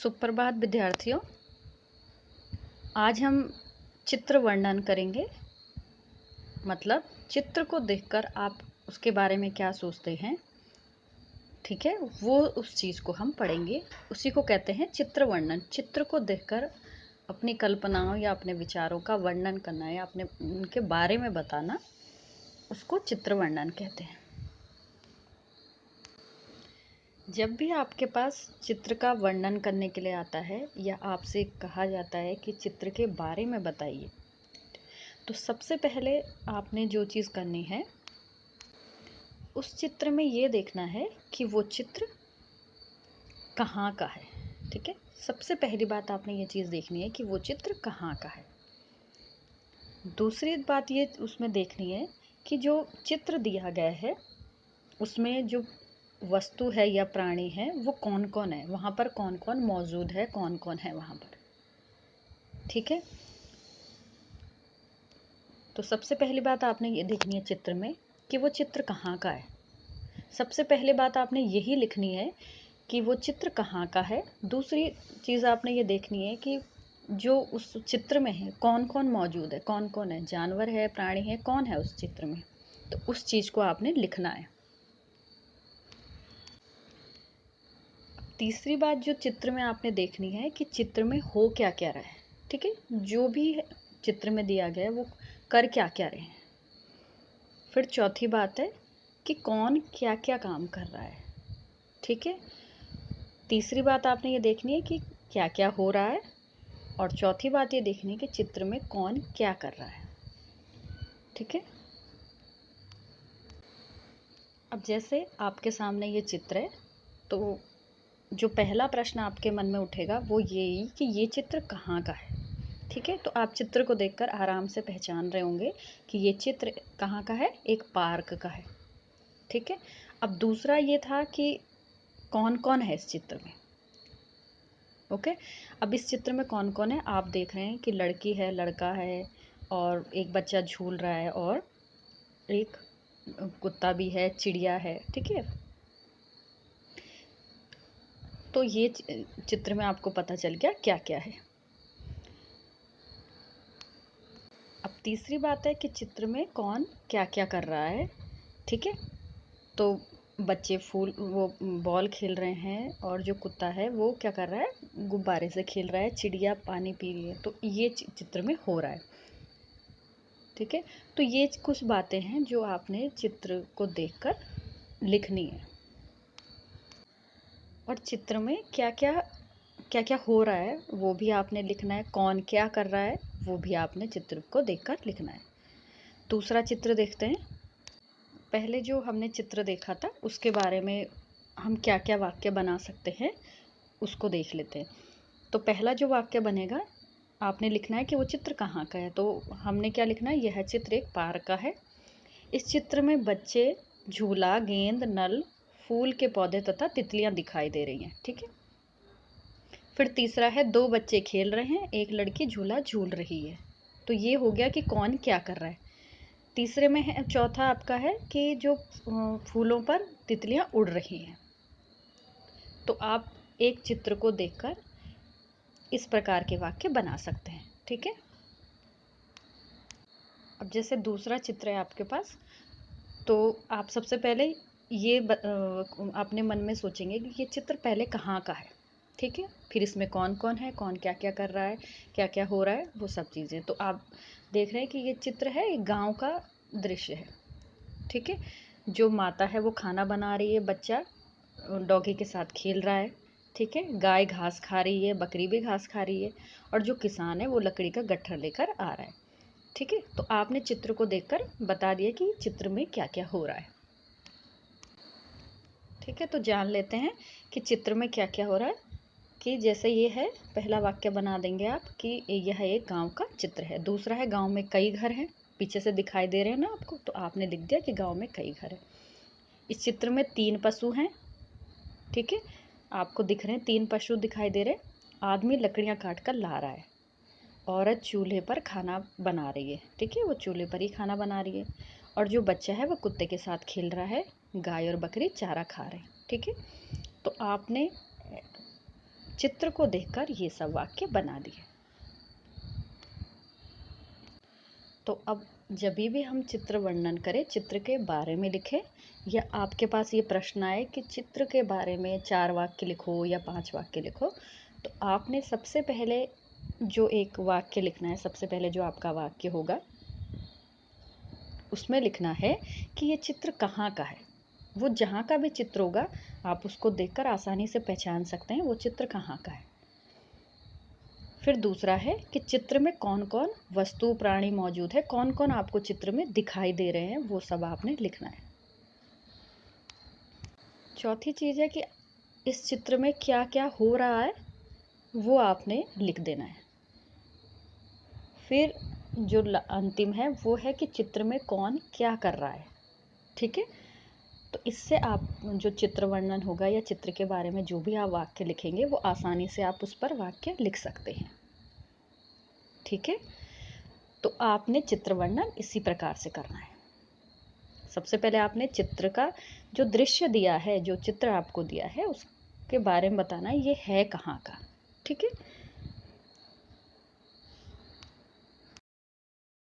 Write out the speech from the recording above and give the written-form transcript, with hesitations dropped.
सुप्रभात विद्यार्थियों। आज हम चित्र वर्णन करेंगे। मतलब चित्र को देखकर आप उसके बारे में क्या सोचते हैं, ठीक है, वो उस चीज़ को हम पढ़ेंगे। उसी को कहते हैं चित्र वर्णन। चित्र को देखकर अपनी कल्पनाओं या अपने विचारों का वर्णन करना या अपने उनके बारे में बताना, उसको चित्र वर्णन कहते हैं। जब भी आपके पास चित्र का वर्णन करने के लिए आता है या आपसे कहा जाता है कि चित्र के बारे में बताइए, तो सबसे पहले आपने जो चीज़ करनी है, उस चित्र में ये देखना है कि वो चित्र कहाँ का है। ठीक है, सबसे पहली बात आपने ये चीज़ देखनी है कि वो चित्र कहाँ का है। दूसरी बात ये उसमें देखनी है कि जो चित्र दिया गया है उसमें जो वस्तु है या प्राणी है वो कौन कौन है, वहाँ पर कौन कौन मौजूद है, कौन कौन है वहाँ पर। ठीक है, तो सबसे पहली बात आपने ये देखनी है चित्र में कि वो चित्र कहाँ का है। सबसे पहले बात आपने यही लिखनी है कि वो चित्र कहाँ का है। दूसरी चीज़ आपने ये देखनी है कि जो उस चित्र में है कौन कौन मौजूद है, कौन कौन है, जानवर है, प्राणी है, कौन है उस चित्र में। तो उस चीज़ को आपने लिखना है। तीसरी बात जो चित्र में आपने देखनी है कि चित्र में हो क्या क्या रहा है। ठीक है, जो भी चित्र में दिया गया है वो कर क्या क्या रहे हैं। फिर चौथी बात है कि कौन क्या क्या काम कर रहा है। ठीक है, तीसरी बात आपने ये देखनी है कि क्या क्या हो रहा है, और चौथी बात ये देखनी है कि चित्र में कौन क्या कर रहा है। ठीक है, अब जैसे आपके सामने ये चित्र है, तो जो पहला प्रश्न आपके मन में उठेगा वो यही कि ये चित्र कहाँ का है। ठीक है, तो आप चित्र को देखकर आराम से पहचान रहे होंगे कि ये चित्र कहाँ का है, एक पार्क का है। ठीक है, अब दूसरा ये था कि कौन कौन है इस चित्र में। ओके, अब इस चित्र में कौन कौन है आप देख रहे हैं कि लड़की है, लड़का है, और एक बच्चा झूल रहा है, और एक कुत्ता भी है, चिड़िया है। ठीक है, तो ये चित्र में आपको पता चल गया क्या क्या है। अब तीसरी बात है कि चित्र में कौन क्या क्या कर रहा है। ठीक है, तो बच्चे वो बॉल खेल रहे हैं, और जो कुत्ता है वो क्या कर रहा है, गुब्बारे से खेल रहा है, चिड़िया पानी पी रही है। तो ये चित्र में हो रहा है। ठीक है, तो ये कुछ बातें हैं जो आपने चित्र को देखकर लिखनी है। और चित्र में क्या क्या हो रहा है वो भी आपने लिखना है, कौन क्या कर रहा है वो भी आपने चित्र को देखकर लिखना है। दूसरा चित्र देखते हैं। पहले जो हमने चित्र देखा था उसके बारे में हम क्या क्या वाक्य बना सकते हैं उसको देख लेते हैं। तो पहला जो वाक्य बनेगा, आपने लिखना है कि वो चित्र कहाँ का है। तो हमने क्या लिखना है, यह चित्र एक पार्क का है। इस चित्र में बच्चे, झूला, गेंद, नल, फूल के पौधे तथा तितलियां दिखाई दे रही हैं। ठीक है, फिर तीसरा है दो बच्चे खेल रहे हैं, एक लड़की झूला झूल रही है। तो ये हो गया कि कौन क्या कर रहा है। तीसरे में है, चौथा आपका है कि जो फूलों पर तितलियां उड़ रही हैं। तो आप एक चित्र को देखकर इस प्रकार के वाक्य बना सकते हैं। ठीक है, अब जैसे दूसरा चित्र है आपके पास, तो आप सबसे पहले ये अपने मन में सोचेंगे कि ये चित्र पहले कहाँ का है। ठीक है, फिर इसमें कौन कौन है, कौन क्या क्या कर रहा है, क्या क्या हो रहा है, वो सब चीज़ें। तो आप देख रहे हैं कि ये चित्र है एक गांव का दृश्य है। ठीक है, जो माता है वो खाना बना रही है, बच्चा डॉगी के साथ खेल रहा है। ठीक है, गाय घास खा रही है, बकरी भी घास खा रही है, और जो किसान है वो लकड़ी का गट्ठर लेकर आ रहा है। ठीक है, तो आपने चित्र को देखकर बता दिया कि चित्र में क्या क्या हो रहा है। ठीक है, तो जान लेते हैं कि चित्र में क्या क्या हो रहा है। कि जैसे ये है, पहला वाक्य बना देंगे आप कि यह एक गांव का चित्र है। दूसरा है गांव में कई घर हैं, पीछे से दिखाई दे रहे हैं ना आपको, तो आपने लिख दिया कि गांव में कई घर हैं। इस चित्र में 3 पशु हैं। ठीक है, आपको दिख रहे हैं 3 पशु दिखाई दे रहे हैं। आदमी लकड़ियां काट कर ला रहा है, औरत चूल्हे पर खाना बना रही है। ठीक है, वो चूल्हे पर ही खाना बना रही है, और जो बच्चा है वो कुत्ते के साथ खेल रहा है, गाय और बकरी चारा खा रहे हैं। ठीक है, तो आपने चित्र को देखकर ये सब वाक्य बना दिए। तो अब जब भी हम चित्र वर्णन करें, चित्र के बारे में लिखें, या आपके पास ये प्रश्न आए कि चित्र के बारे में 4 वाक्य लिखो या 5 वाक्य लिखो, तो आपने सबसे पहले जो एक वाक्य लिखना है, सबसे पहले जो आपका वाक्य होगा उसमें लिखना है कि ये चित्र कहाँ का है। वो जहाँ का भी चित्र होगा आप उसको देखकर आसानी से पहचान सकते हैं वो चित्र कहाँ का है। फिर दूसरा है कि चित्र में कौन कौन वस्तु प्राणी मौजूद है, कौन कौन आपको चित्र में दिखाई दे रहे हैं, वो सब आपने लिखना है। चौथी चीज़ है कि इस चित्र में क्या क्या हो रहा है वो आपने लिख देना है। फिर जो अंतिम है वो है कि चित्र में कौन क्या कर रहा है। ठीक है, तो इससे आप जो चित्र वर्णन होगा या चित्र के बारे में जो भी आप वाक्य लिखेंगे वो आसानी से आप उस पर वाक्य लिख सकते हैं। ठीक है, तो आपने चित्र वर्णन इसी प्रकार से करना है। सबसे पहले आपने चित्र का जो दृश्य दिया है, जो चित्र आपको दिया है उसके बारे में बताना है ये है कहाँ का। ठीक है,